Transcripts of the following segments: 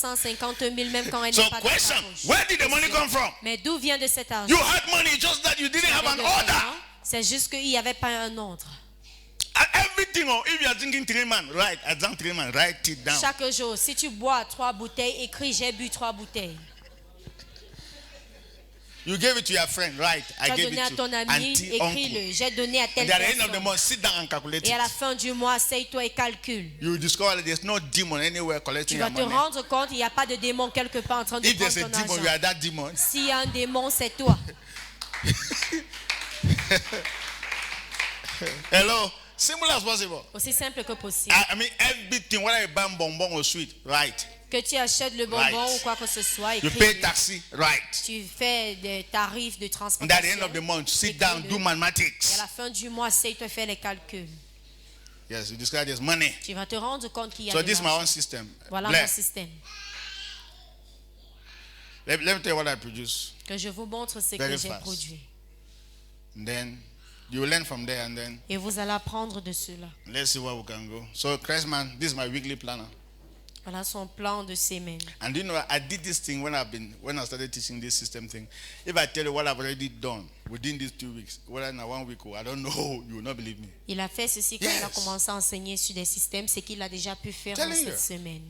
150 000 même quand elle So n'est pas dans question, sa poche. where did the money come from? Mais d'où vient de cet argent? You had money, just that you didn't have an order. C'est juste qu'il n'y avait pas un ordre. Everything, if you are drinking 3 months, right? I drank 3 months, write it down. Chaque jour, si tu bois 3 bouteilles, écris j'ai bu 3 bouteilles. You gave it to your friend, right? I gave donné it à to ton ami, auntie, écris-le. uncle. J'ai donné à telle And at the end of the personne. month, sit down and calculate Et à la it. fin du mois, asseye-toi et calcule. You will discover that there's no demon anywhere Tu collecting vas your te money. rendre compte, il n'y a pas de démon quelque part en train de If prendre there's a ton demon, argent. you are that demon. S'il y a un démon, c'est toi. Hello? Simple as possible. Aussi simple que possible. I mean, everything, whether you buy bonbon or sweet, right? Que tu achètes le bonbon Right. ou quoi que ce soit, You pay écris-le. taxi, right? Tu fais des tarifs de And at the transportation. end of the month, sit down, Écris-le. do Et à mathematics. la fin du mois, essaye-toi de faire les calculs. Yes, you discover there's money. Tu vas te rendre compte qu'il y a So de this is my l'argent. own system. Voilà Blair, mon système. let me tell you what I produce. Que je vous montre ce Very que j'ai fast. produit. And then you will learn from there, and then Et vous allez apprendre de cela. let's see where we can go. So, Christman, this is my weekly planner. Voilà son plan de semaine. And you know, I did this thing when I started teaching this system thing. If I tell you what I've already done within these 2 weeks, whether in a 1 week or I don't know, you will not believe me. Il a fait ceci quand il a Yes. commencé à enseigner sur des systèmes, c'est qu'il a déjà pu faire dans Telling you. cette semaine.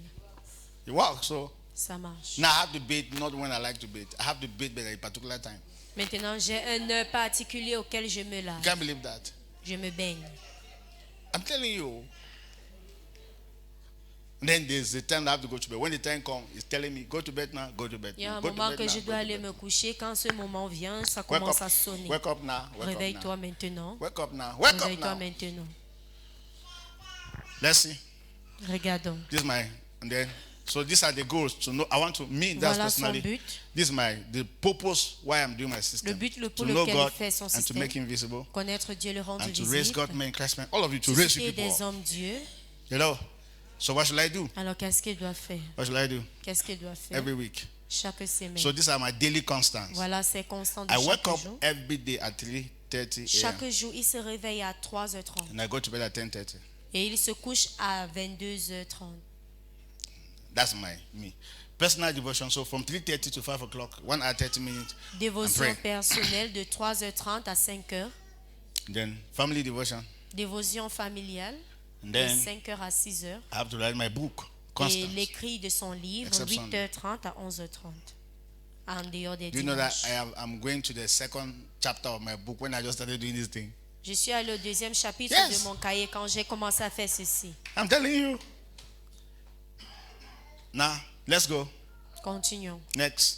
It works. So Ça marche. now I have to bait not when I like to bait. I have to bait at a particular time. Maintenant, j'ai un heure particulier auquel je me You lave. can't believe that. Je me baigne. I'm telling you. And then there's the time I have to go to bed. When the time comes, it's telling me, go to bed now, go to bed. Il y a un Go to moment bed que now, je go dois to aller bed. me coucher. Quand ce moment vient, ça Wake commence up. à sonner. Wake up now. Wake up Réveille-toi now. maintenant. Wake up now. Wake up Réveille-toi now. maintenant. Let's see. Regardons. This is my, and then, so these are the goals to know. I want to, me, that's Voilà son personally, but. this is the purpose why I'm doing my system. Le but pour to know lequel God il fait son and to système. make Him visible Connaître Dieu, le rendre and to raise visible. God, men, Christ, men, all of you to raise you Susciter people des up. hommes Dieu. You know? So what should I do? Alors qu'est-ce qu'il doit faire? What should I do? Qu'est-ce qu'il doit faire? Every week. Chaque semaine. So these are my daily constants. Voilà, c'est constant de I wake chaque up jour. every day at 3:30 Chaque a.m. jour, il se réveille à 3h30 and I go to bed at 10:30. et il se couche à 22h30. That's me. Personal devotion. So from 3:30 to 5 o'clock, 1 hour 30 minutes. Dévotion pray. personnelle de 3h30 à 5h. Then family devotion. Dévotion familiale And de then 5h à 6h. I have to write my book. Et Constant. l'écrit de son livre, Except 8h30 à 11h30. En dehors des Do you know that dimanches. I'm going to the second chapter of my book when I just started doing this thing? Je suis allé au deuxième chapitre Yes. de mon cahier quand j'ai commencé à faire ceci. I'm telling you. Now, let's go. Continuons. Next.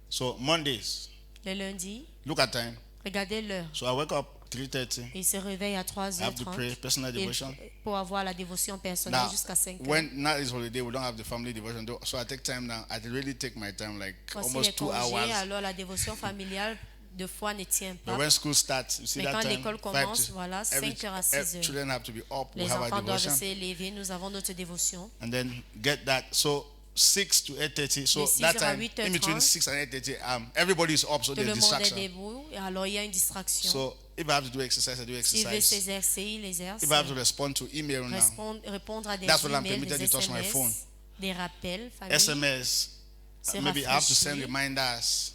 So Mondays, Le lundi, look at time. regardez l'heure. So I wake up 3:30. Il se réveille à I have to pray 3h30 personal devotion. pour avoir la dévotion personnelle Now, jusqu'à 5h. when now is holiday, we don't have the family devotion. So I take time now. I really take my time, like Voici les almost 2 congés, hours. alors la dévotion familiale de foi ne tient But pas. when school starts, you see Mais that quand time. l'école 5 commence, to- voilà, 5h à 6h. children have to be up. We Les have our enfants doivent devotion, s'élever, nous avons notre dévotion. and then get that. So 6 to 8:30. So De 6 that heures à time, 8h30, in between 6 and 8:30, everybody is up. So Tout le there's monde est distraction. debout, et alors il y a une distraction. So if I have to do exercise, I do S'il veut exercise. s'exercer, il exerce. If I have to respond to email now, Répondre à des That's what I'm emails, permitted des to touch my phone. SMS, des rappels, famille. SMS, Se maybe I have to send rafraîchir. reminders.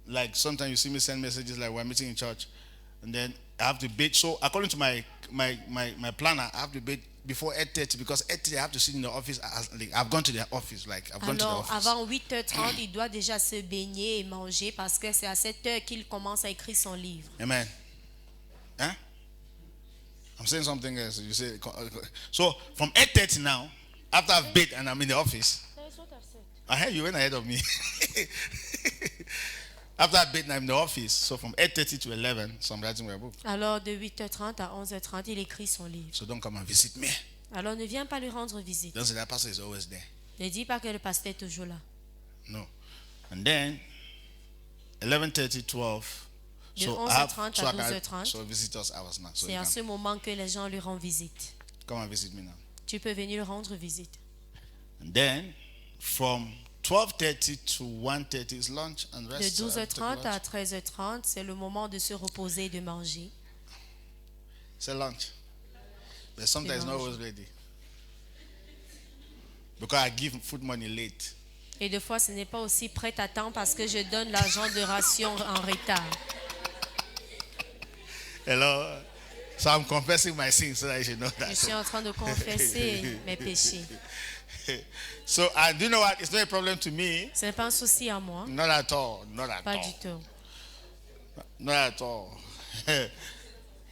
Like sometimes you see me send messages like we're meeting in church, and then I have to bait. So according to my planner, I have to bait before 8:30 because 8:30 I have to sit in the office. I've gone to the office. Like I've gone to the Alors, office. avant 8h30, il doit déjà se baigner et manger parce que c'est à cette heure qu'il commence à écrire son livre. Amen. Huh? I'm saying something else. You say so from 8:30 now. After I've bait and I'm in the office. I heard you went ahead of me. After I bait and I'm in the office. So from 8:30 to 11, so I'm writing my book. Alors, de 8h30 à 11h30, il écrit son livre. So don't come and visit me. Alors, ne viens pas lui rendre visite. Don't say that pastor is always there. Ne dis pas que le pasteur est toujours là. No. And then 11:30, 12. De So 11h30 à I can- 12h30. So visitors hours now. So C'est you à can ce moment que les gens lui rendent visite. come and visit me now. Tu peux venir lui rendre visite. And then from 12:30 to 1:30 is lunch and De rest. So I have to take 12h30 à lunch. 13h30, c'est le moment de se reposer et de manger. Say lunch. But sometimes it's not always ready. because I give food money late. Et des fois, ce n'est pas aussi prêt à temps parce que je donne l'argent de ration en retard. Hello. So I'm confessing my sins so that you should know Je suis that. en train de confesser mes péchés. So and do you know what? It's not a problem to me. Ce n'est pas un souci à moi. Not at all. Not at Pas all. du tout. Not at all.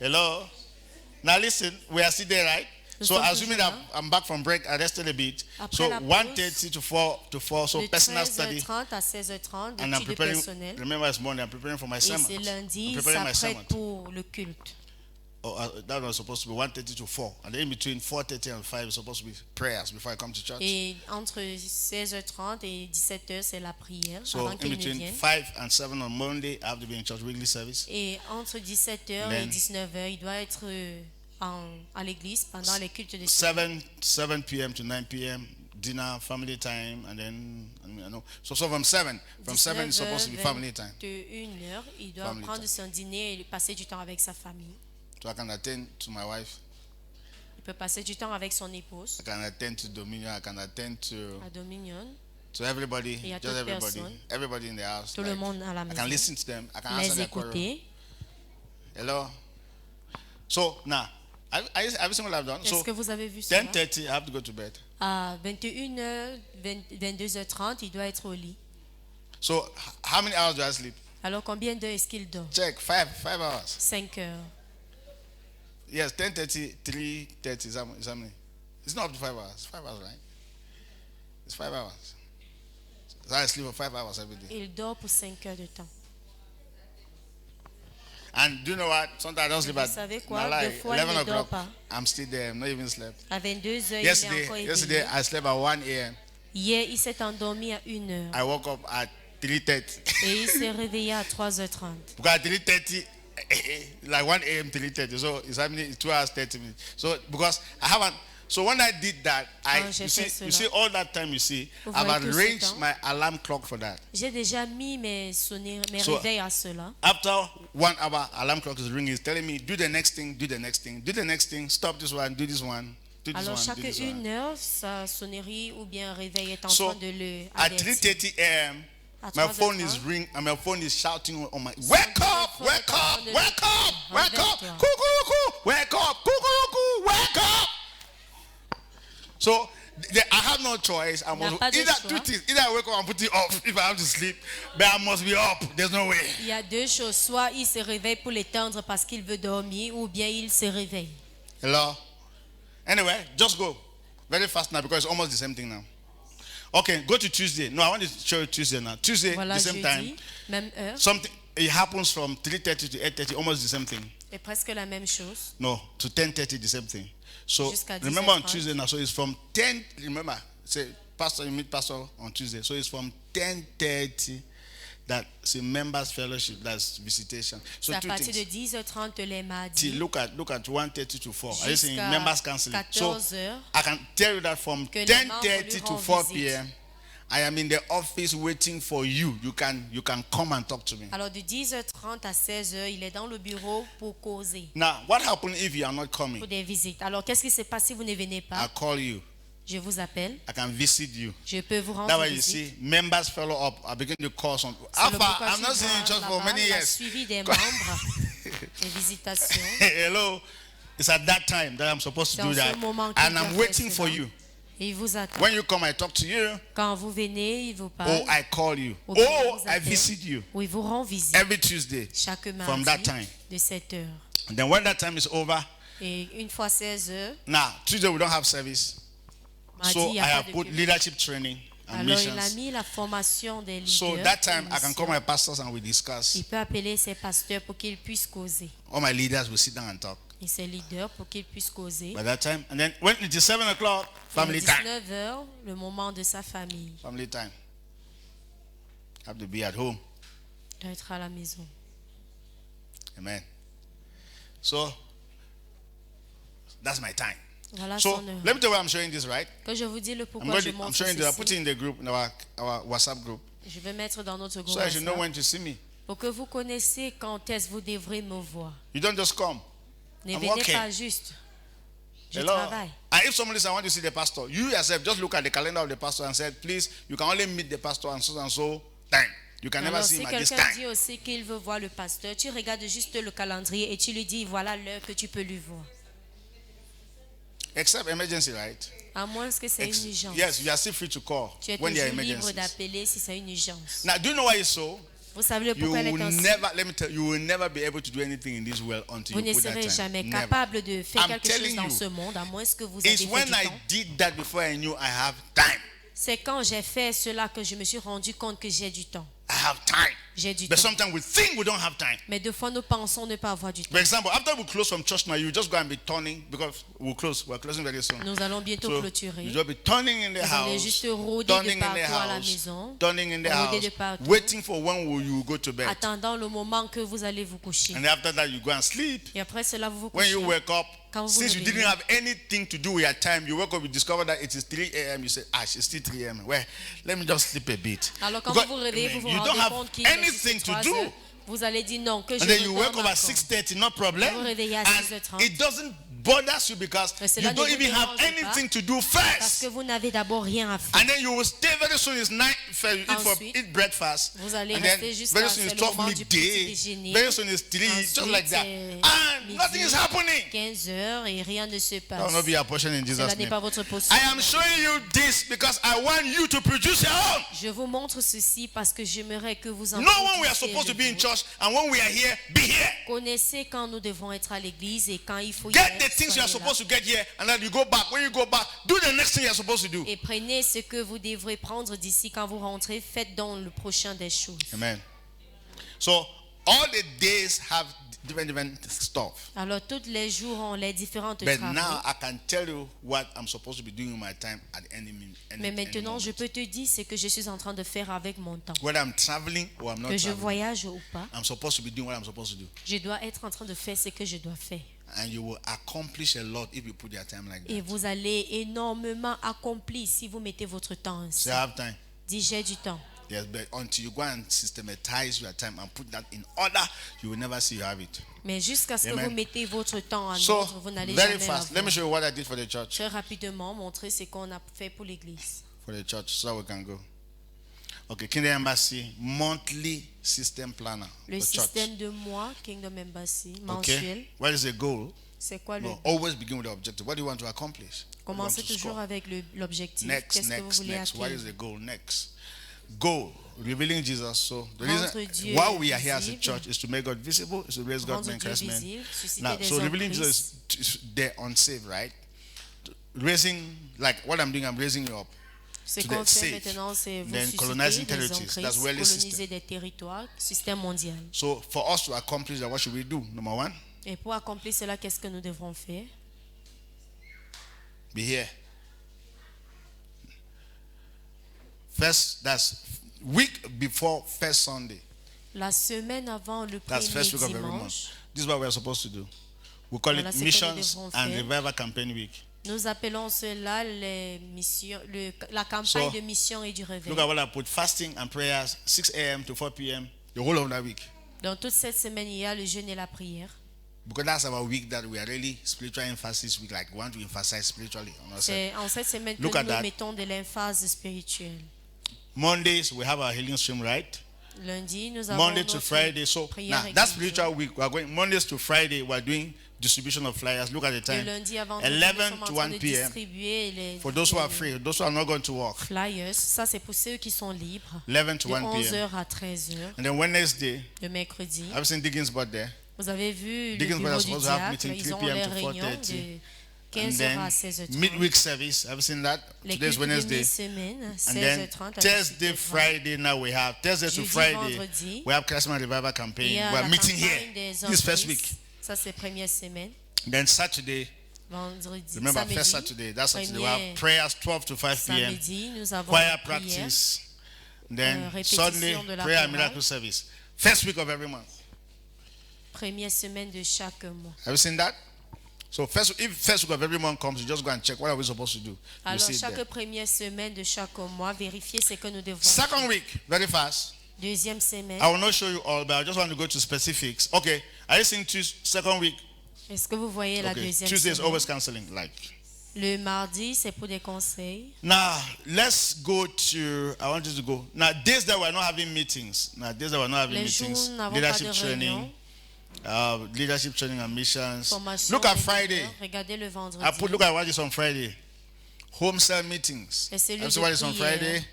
Hello. Now listen, we are still there, right? Nous So sommes assuming toujours that là. I'm back from break, I rested a bit. Après So la pause, 1:30 to 4 so De personal study. 13h30 à 16h30, And I'm d'études preparing. personnelles. Remember, it's morning. I'm preparing for my Et sermon. c'est lundi, I'm preparing my s'apprête sermon. pour le culte. Oh, that was supposed to be 1:30 to 4, and then in between 4:30 and 5 is supposed to be prayers before I come to church. Et entre 16h30 et 17h, c'est la prière So avant in qu'il ne between vienne. 5 and 7 on Monday, I have to be in church weekly service. Et entre 17h et 19h, il doit être à l'église pendant les cultes de 7 p.m. to 9 p.m. dinner, family time, and then so from 7 it's supposed to be family time. De 1h, il doit Family prendre time. son dîner et passer du temps avec sa famille. So I can attend to my wife. Il peut passer du temps avec son épouse I can attend to Dominion. I can attend à Dominion. to everybody, Et à just toute everybody, personne. everybody in the house. Tout le monde à la I can maison. listen to them. I can answer Les their quarrel. écouter. Hello. So now, have you seen what I've done? Est-ce So que vous avez vu cela? 10:30, I have to go to bed. À 21h, 22h30, il doit être au lit. So how many hours do I sleep? Alors combien d'heures est-ce qu'il dort? Check 5 hours. 5 heures. Yes, 10:30, 3:30. Is how many? It's not up to 5 hours. 5 hours, right? It's 5 hours. So I sleep for 5 hours every day. Il dort pour 5 heures de temps. And do you know what? Sometimes I don't sleep Vous at savez quoi? like Des fois, il 11 ne dort o'clock. pas. I'm still there. I'm not even slept. À 22 heures, Yesterday, il est encore yesterday éveillé. I slept at 1 a.m. Hier, il s'est endormi à 1 heure. I woke up at 3:30. Et il s'est réveillé à 3h30. Because at 3:30, like 1 a.m. 3:30. So it's happening. It's 2 hours 30 minutes. So because I haven't. So when I did that, Quand j'ai you fait see cela, all that time you see, vous I've voyez tout ce arranged temps. my alarm clock for that. J'ai déjà mis mes So- réveils à cela. After 1 hour, alarm clock is ringing. It's telling me do the next thing, do the next thing, do the next thing. Stop this one, do this one, do this Alors one, chaque do this 1 one. heure, sa sonnerie ou bien réveil est en So train de le at avertir. 3:30 a.m. À My 3h30, phone is ring and my phone is shouting on my wake up, wake up, wake up, wake up, kukuruku, wake up, kukuruku, wake up. So I have no choice. I must pas de either choix. two things. Either I wake up and put it off if I have to sleep, but I must be up. There's no way. Il y a deux choses. Soit il se réveille pour l'étendre parce qu'il veut dormir, ou bien il se réveille. Hello. Anyway, just go very fast now because it's almost the same thing now. Okay, go to Tuesday. No, I want to show you Tuesday now. Tuesday, Voilà, the same time. jeudi, même heure, Something it happens from 3:30 to 8:30, almost the same thing. c'est presque la même chose. No, to 10:30, the same thing. So Jusqu'à remember on 10h30. Tuesday now. So it's from 10. Remember, say pastor, you meet pastor on Tuesday. So it's from 10:30. That's a members fellowship. That's visitation. So C'est à two partir de things. 10h30 les See, mardis look at 1:30 to 4. Are you saying Jusqu'à members counseling? So 14h. I can tell you that from Que les 10:30 membres to lui 4 rendent p.m. I am in the office waiting for you. You can come and talk to me. Alors de 10h30 à 16h, il est dans le bureau pour causer, Now, what happens if you are not coming? pour des visites. Alors qu'est-ce qui se passe si vous ne venez I pas? call you. Je vous appelle, I can visit you. je peux vous That rendre way you visite. see, members follow up. I begin to call some. C'est le Alpha, pourquoi I'm not tu seeing you vois just for là-bas, many la years. suivi des membres, des visitations. Hello. It's at that time that I'm supposed to C'est do en ce that. moment qu'il And doit I'm faire waiting for cela. you. Et il vous attend. When you come, I talk to you. Quand vous venez, il vous parle. Or I call you. Ou bien il Or vous I appelle. visit you Ou il vous rend visite every Tuesday. chaque from that mardi time. de 7 heures. And then when that time is over, Et une fois 16 heures, now Tuesday we don't have service. mardi, So il n'y I a pas have de put culte. leadership training and Alors il a missions. mis la formation des leaders. So that time et I can missions. call my pastors and we discuss. Il peut appeler ses pasteurs pour qu'ils puissent causer. All my leaders will sit down and talk. Et ses leaders pour qu'ils puissent causer. By that time, and then when it is 7 o'clock, family Et time. 19 heures, le moment de sa famille. Family time. Have to be at home. Il doit être à la maison. Amen. So that's my time. Voilà So son heure. let me tell you why I'm showing this, right? Que je vous dis le I'm, pourquoi going je to, I'm montre showing this. I put it ceci. in the group, in our WhatsApp group, Je vais mettre dans notre groupe so that you know WhatsApp when to see me. pour que vous connaissiez quand est-ce que vous devrez me voir. You don't just come. Ne I'm venez okay. pas juste. Je Hello? travaille. And if somebody says, I want to see the pastor, you yourself just look at the calendar of the pastor and say, please, you can only meet the pastor and so time. You can never Alors, see si him at this quelqu'un time. dit aussi qu'il veut voir le pasteur, tu regardes juste le calendrier et tu lui dis voilà l'heure que tu peux lui voir. Except emergency, right? À moins que c'est une urgence. Yes, you are still free to call Tu es when there are toujours libre emergencies. d'appeler si c'est une urgence. Now, do you know why it's so? Vous savez le You pourquoi elle est will ainsi? never, let me tell you, you will never be able to do anything in this world until Vous you ne put that serez time. jamais Never. capable de faire I'm quelque chose telling dans you, ce monde, à moins que vous ayez It's fait when du I temps. did that before I knew I have time. C'est quand j'ai fait cela que je me suis rendu compte que j'ai du temps. I have time. J'ai du But temps. sometimes we think we don't have time. Mais deux fois, nous pensons ne pas avoir du temps. For example, after we close from church now, you just go and be turning because we'll close. We're closing very soon. Nous allons bientôt So clôturer. you just be turning in the Vous allez house, juste rôder turning de in the partout à la house, maison, turning in the rôder de house, partout. waiting for when will you go to bed. Attendant le moment que vous allez vous coucher. And after that, you go and sleep. Et après cela, vous vous When couchez. you wake up, Quand vous since you réveillez. didn't have anything to do with your time, you wake up, you discover that it is 3 a.m. You say, it's still 3 a.m. Well, let me just sleep a bit. Alors quand Because, vous vous réveillez, vous vous you don't rendez have compte qu'il est anything juste to 3 do. heures. Vous allez dire non, que je And then you me wake dorme up at encore. 6:30, no problem. Vous réveillez à And 6h30. it doesn't bother you because Mais cela you don't ne vous even have dérange anything pas. to do Parce first. que vous n'avez d'abord rien à faire. And then you will stay very soon. It's night. You Ensuite, eat breakfast. vous allez And then rester jusqu'à very soon it's c'est le 12 moment du petit midday. déjeuner. Very soon it's 3, just Ensuite, like that. c'est And midi, nothing is happening. 15 heures et rien ne se That will passe. not be your portion in Cela Jesus' n'est name. pas votre posture. I am showing you this because I want you to produce your own. Je vous montre ceci parce que j'aimerais que vous en Know when we are produisiez supposed to le be in vôtre. church and when we are here, be here. Connaissez quand nous devons être à l'église et quand il faut y Get être. the things you are soyez là. supposed to get here and then you go back. When you go back, do the next thing you are supposed to do. Et prenez ce que vous devrez prendre d'ici quand vous rentrez. Faites donc le prochain des choses. Amen. So all the days have different stuff. Alors, tous les jours ont les différentes But travaux. now I can tell you what I'm supposed to be doing with my time at any minute. Mais maintenant, je peux te dire ce que je suis en train de faire avec mon temps. Whether I'm traveling or I'm not Que je traveling, voyage ou pas, I'm supposed to be doing what I'm supposed to do. je dois être en train de faire ce que je dois faire. And you will accomplish a lot if you put your time like Et that. vous allez énormément accomplir si vous mettez votre temps ainsi. Say I have time. Dis, j'ai du temps. Yes, but until you go and systematize your time and put that in order, you will never see you have it. Mais jusqu'à ce que Amen. vous mettez votre temps en So, ordre, vous n'allez very jamais fast, let me avoir. show you what I did for the church. Très rapidement, montrer ce qu'on a fait pour l'église. For the church, so we can go. Okay, Kingdom Embassy monthly system planner. Le for church. système de mois, Kingdom Embassy, Okay, mensuel, what is the goal? c'est quoi le No, always begin with the objective. What do you want to accomplish? What do you want Commencez to toujours score? avec l'objectif. Next, Qu'est-ce que vous next, voulez next. What is acquérir? the goal? Next. Goal, revealing Jesus. So the Rendre reason Dieu why we are here as a visible. church is to make God visible, is to raise God's Rendre men, Dieu Christ's men. visible, susciter Now, des so hommes revealing Christ. Jesus is the unsaved, right? Raising, like what I'm doing, I'm raising you up. Ce to qu'on the fait saved. maintenant, c'est vous Then susciter colonizing des hommes territories. Christ, That's worldly system. coloniser des territoires, système mondial. So for us to accomplish that, what should we do? Number one, Et pour accomplir cela, qu'est-ce que nous devrons faire? be here. First, that's week before first Sunday. La semaine avant le That's premier first week of every month. dimanche, This is what we're supposed to do. We call Voilà it ce que nous Missions devrons and faire. Revival Campaign Week. nous appelons cela les missions, la campagne So, de mission et du réveil. Look at what I put: fasting and prayers, 6 a.m. to 4 p.m. the whole of that week. Dans toute cette semaine, il y a le jeûne et la prière. Because that's our week that we are really spiritual emphasis week, like we want to emphasize spiritually. On ourselves. C'est en cette semaine que Look at nous that. mettons de l'emphase spirituelle. Mondays we have our healing stream, right? Lundi, nous avons Monday to notre Friday. So prière now that régulière. spiritual week, we are going Mondays to Friday. We are doing distribution of flyers. Look at the Le time: lundi avant nous 11 sommes en to train 1 de p.m. distribuer les For those who are free, those who are not going to work, flyers. Ça, c'est pour ceux qui sont libres. 11 to De 1 p.m. 11h à 13h, And then Wednesday, le mercredi. I've seen Dickens but there. Vous avez vu le Deacons bureau are du supposed to have diacre. meeting Ils ont 3 p.m. les to réunions 4:30. de And 15h then à 16h30. midweek service. I've seen that. Les Today's cultes de Wednesday. mi-semaine, And then 16h30 à Thursday, 17h30. Friday. Now we have Thursday to Jeudi, Friday. vendredi, We have Christmas Revival Il campaign. y a We are la meeting campagne here des hommes this first Christ. week. Ça, c'est première semaine. Then Saturday. Vendredi, Remember samedi, first Saturday. That's Saturday. We premier have prayers 12 to 5 p.m. samedi, nous avons Choir la prière. practice. Then répétition Sunday de la prayer and chorale. miracle service. First week of every month. Première semaine de chaque mois. Have you seen that? So if first week of every month comes, you just go and check what are we supposed to do. You Alors, see it chaque there. première semaine de chaque mois, vérifiez ce que nous devons Second faire. week, very fast. Deuxième semaine, I will not show you all, but I just want to go to specifics. Okay, are you seeing to second week? Est-ce que vous voyez la Okay. deuxième Tuesday is semaine? always counseling. Like. Le mardi, c'est pour des conseils. Now let's go to. I want you to go now. Days that we're not having meetings. Now days that we're not having Les jours où meetings. nous n'avons pas de Leadership réunion, training, leadership training and missions. formation Look at des Friday. leaders. Regardez le vendredi. Look at what is on Friday. Home cell meetings. Et celui de Everybody's on prière. Friday.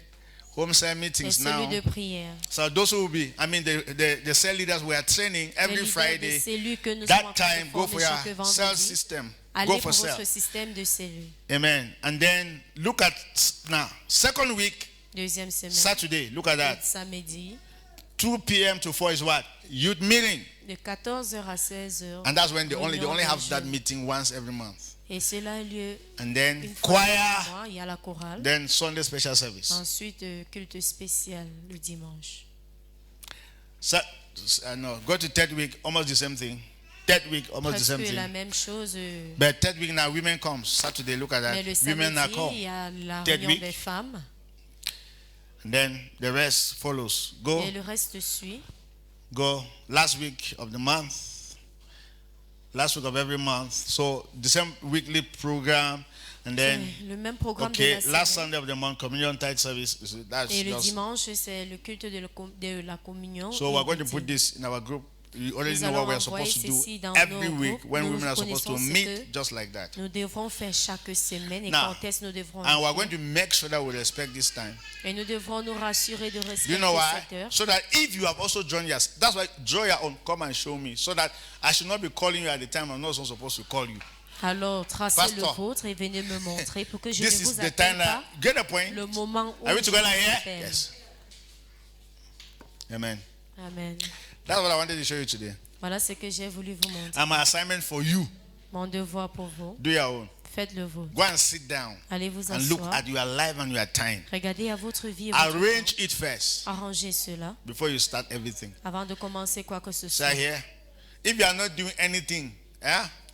Home cell Et meetings celui now. de prière. So those who will be, the cell leaders we are training Les every leaders de Friday. cellules que nous sommes That en train de time, go for former chaque your vendredi. cell system. Allez Go pour for votre cell. système de cellules. Amen. And then look at now. Second week, Deuxième semaine. Saturday. Look at that. Samedi. 2 p.m. to 4 is what? Youth meeting. De 14h à 16h. And that's when they only réunion have des that jeunes. meeting once every month. Et cela a lieu And then une fois par choir, mois. Il y a la chorale. then Sunday special service. Ensuite, culte spécial le dimanche. So, no, go to third week, almost the same thing. Third week, almost the same Presque la thing. même chose. But third week now, women comes. Saturday, look at Mais that. le Women are samedi, come. il y a la Third réunion week. des femmes. And then the rest follows. Go, Et le reste suit. go. Last week of the month. Last week of every month. So the same weekly program. And then, C'est le même programme okay, de la last semaine. Sunday of the month, communion tithe service. So that's Et le just, dimanche, c'est le culte de la communion. so et we're going du to put thème. this in our group. You already Nous know allons what we're envoyer supposed to do ceci dans every nos week groupes. when Nous women are supposed to connaissons ce meet que just like that. Nous devrons faire chaque semaine et Now, quand est-ce nous devrons And le we're faire. going to make sure that we respect this time. Et nous devrons nous rassurer de Do respecter you know why? cette heure. So that if you have also joined us, that's why draw your own, come and show me. So that I should not be calling you at the time I'm not supposed to call you. Alors, tracez Pastor, le vôtre et venez me montrer pour que je This ne is vous the appelle time pas that, get the point? le moment où Are we je together vous here? appelle. Yes. Amen. Amen. That's what I wanted to show you today. Voilà ce que j'ai voulu vous montrer. And my assignment for you, Mon devoir pour vous, do your own. faites le vôtre. Go and sit down Allez vous and look asseoir. at your life and your time. Regardez à votre vie et votre Arrange temps. it first Arrangez cela before you start everything. avant de commencer quoi que ce See soit. here? If you are not doing anything,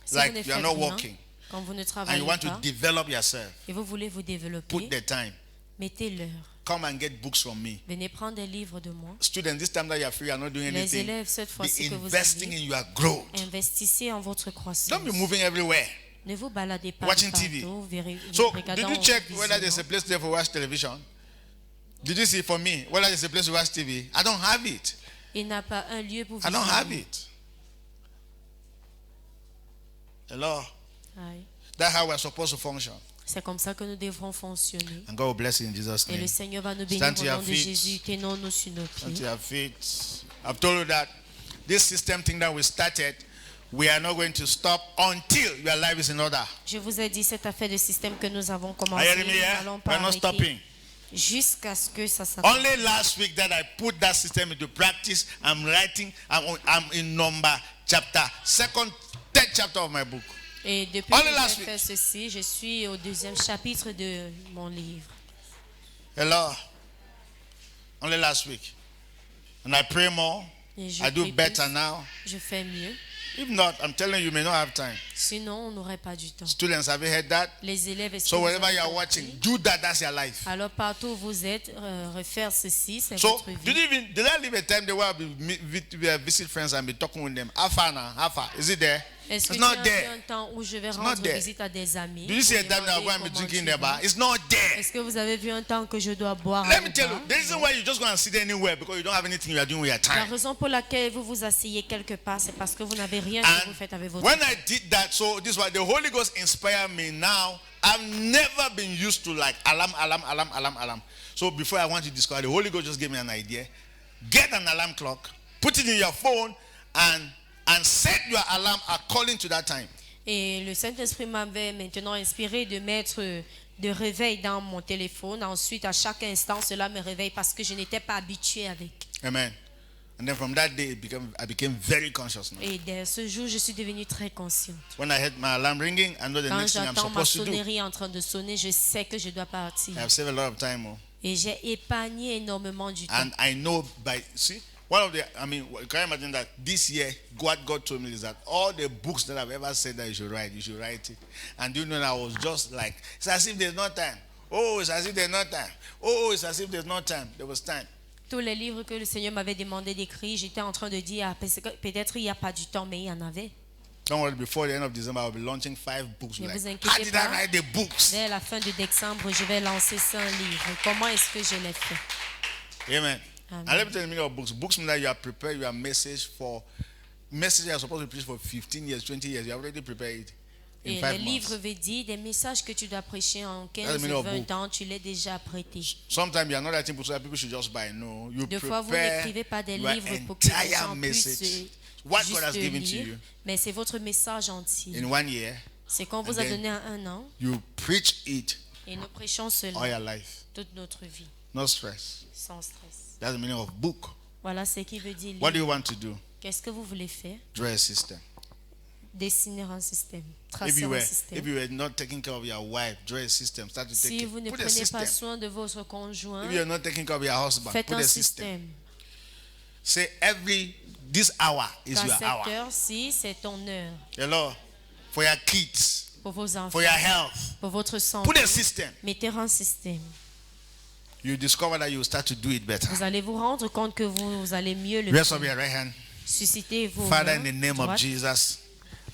Si vous ne like faites you are not rien, working, quand vous ne and travaillez you want to pas develop yourself, et vous voulez vous développer, put the time. mettez l'heure. Come and get books from me. Venez prendre des livres de moi. Students, this time that you are free, you are not doing Les anything. élèves, cette Be fois-ci que vous investing avez, in your growth. investissez en votre croissance. Don't be moving everywhere. Ne vous baladez pas Watching de TV. partout, So, regardant did you check au whether there's a visionnement. place there for watch television? Did you see for me whether there's a place to watch TV? I don't have it. Il n'a pas un lieu pour I don't have visionner. it. Hello. Aïe. That's how we're supposed to function. C'est comme ça que nous devrons fonctionner. And God will bless you in Jesus' Et name. le Seigneur va nous bénir Stand to au your nom de feet. Jésus. Tenons-nous sur nos Stand to pieds. your feet. I've told you that this system thing that we started, we are not going to stop until your life is in order. Je vous ai dit cette affaire de système que nous avons Are commencé. you hearing me Nous here? n'allons We're pas not arrêter stopping. jusqu'à ce que ça s'arrête. Only last week that I put that system into practice. I'm writing. I'm in number chapter third chapter of my book. Et depuis Only que last j'ai fait ceci, je suis au deuxième chapitre de mon livre. Hello. Only last week. And I pray more. Et je I do prie better plus. now. Je fais mieux. If not, I'm telling you, you may not have time. Sinon, on n'aurait pas du temps. Students, have you heard that? Les élèves, est-ce So que vous wherever avez you are compris? watching, do that. That's your life. Alors partout où vous êtes, refaire ceci, c'est So votre did vie. I leave a time there where I visit friends and be talking with them? How far now? How far? Is it there? Est-ce que It's tu as not there. vu un temps où je vais not rendre there. visite à des amis? Do you see pour a time that I'm demander going to be comment drinking tu the vas? bar? It's not there. Est-ce que vous avez vu un temps que je dois boire Let au me tell you, bar? the reason why you just go and sit anywhere because you don't have anything you are doing with your La time. raison pour laquelle vous vous asseyez quelque part, c'est parce que vous n'avez rien que And vous faites avec votre when temps. I did that, so this was the Holy Ghost inspired me now. I've never been used to like alarm. So before I want to discover, the Holy Ghost just gave me an idea. Get an alarm clock, put it in your phone, and set your alarm according to that time. Et le Saint-Esprit m'avait maintenant inspiré de mettre de réveil dans mon téléphone. Ensuite, à chaque instant, cela me réveille parce que je n'étais pas habitué avec. Amen. And then from that day, I became very conscious now. Et dès ce jour, je suis devenue très consciente. When I heard my alarm ringing, I know the Quand next thing I'm j'entends ma supposed to do. sonnerie en train de sonner, je sais que je dois partir. I've saved a lot of time. Oh. Et j'ai épargné énormément du temps. And I know one of the, can you imagine that this year, what God told me is that all the books that I've ever said that you should write it. And you know, I was just like, it's as if there's no time. Oh, it's as if there's no time. Oh, it's as if there's no time. There was time. Tous les livres que le Seigneur m'avait demandé d'écrire, j'étais en train de dire, ah, peut-être il n'y a pas du temps, mais il y en avait. Don't worry, before the end of December, I'll be launching 5 books. Ne Like, vous how inquiétez did I pas. write the books? Dès la fin de décembre, je vais lancer 100 livres. Comment est-ce que je l'ai fait? Amen. Amen. And let me tell you the meaning of books. Books mean that you have prepared your message for message you are supposed to preach for 15 years, 20 years. You have already prepared it in Et 5 le months. livre veut dire des messages que tu dois prêcher en That's 15 the meaning ou of 20 book. ans, tu l'as déjà prêté. Sometimes you are not writing books so that people should just buy. No, you Deux fois, vous prepare n'écrivez pas des your livres pour que les entire gens message. puissent What juste God has given to lire, you mais c'est votre message entier. in 1 year, C'est qu'on vous and a then donné en 1 an you preach it et nous prêchons all cela your life. toute notre vie, No stress. sans stress. That's the meaning of book. Voilà ce qui veut dire What do livre. you want to do? Qu'est-ce que vous voulez faire? Draw a system. Dessiner un système, If tracer you un were, if système. you were not taking care of your wife, draw a system. Start to take Si care. vous ne Put a prenez system. pas soin de votre conjoint, If you are not taking care of your husband, faites put un a system. système. Say this hour is Qu'à your cette hour. heure-ci, c'est ton heure. Hello, for your kids, Pour vos enfants, for your health. pour votre Put santé. a system. Mettez un système. You discover that you will start to do it better. Vous allez vous rendre compte que vous allez mieux le Rest of faire. your right hand. Suscitez vos Father, mains in the name of droites. Jesus,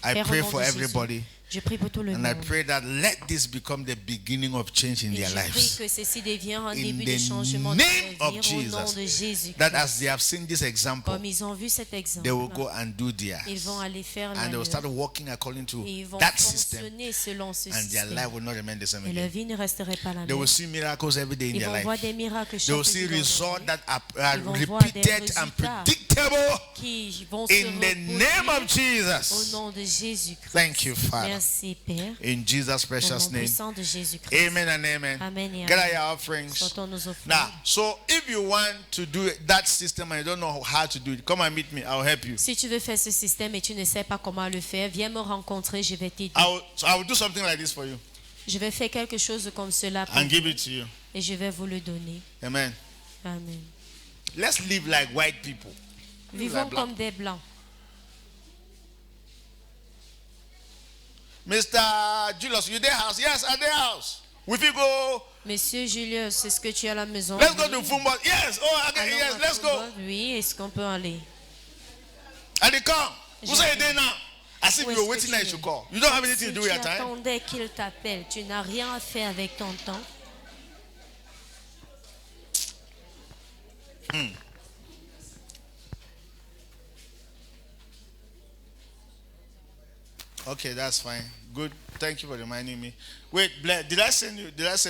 I Père, au pray nom for de Jésus, everybody. Je prie pour tout le And I monde. pray that let this become the beginning of change in Et their je prie lives. que ceci devienne un In début the de changement de name leur of vie au nom Jesus. de Jésus. That as they have seen this example, Comme ils ont vu cet exemple, they will go and do theirs. ils vont aller faire la And they will leur. start walking according to Et ils vont that system. fonctionner selon ce And their système. life will not remain the same Et leur again. vie ne resterait pas la They will même. see miracles every day in Ils their vont voir life. des miracles They will chaque see jour dans leur results vie, that are Ils vont voir des repeated and résultats predictable qui vont se in the name of reproduire au Jesus. nom de Jésus-Christ. Thank you, Father. Merci, Père. In Jesus' Au precious nom name. puissant de Jésus-Christ. Amen and amen. Amen et Get out amen. your offerings. Sortons nos offrandes. Now, so if you want to do that system and you don't know how to do it, come and meet me. I'll help you. Si tu veux faire ce système et tu ne sais pas comment le faire, viens me rencontrer, je vais t'aider. I will do something like this for you Je vais faire quelque chose comme cela pour and vous give it to you. et je vais vous le donner. Amen. Amen. Let's live like white people. Live Vivons like black. comme des blancs. Mr. Julius, you there house? Yes, at their house. If you go, Monsieur Julius, est-ce que tu es à la maison? let's go Oui. to football. Yes, oh, okay, Allons yes, à let's go. football. Oui, est-ce qu'on peut aller? And they come. Who say J'arrive. they now? As if Où you est-ce were que waiting tu that es? you should call. You don't have anything Si to do tu with your time. attendais qu'il t'appelle, tu n'as rien à faire avec ton temps. Okay, that's fine. Good. Thank you for reminding me. Wait, Blair, did I send you? Did I send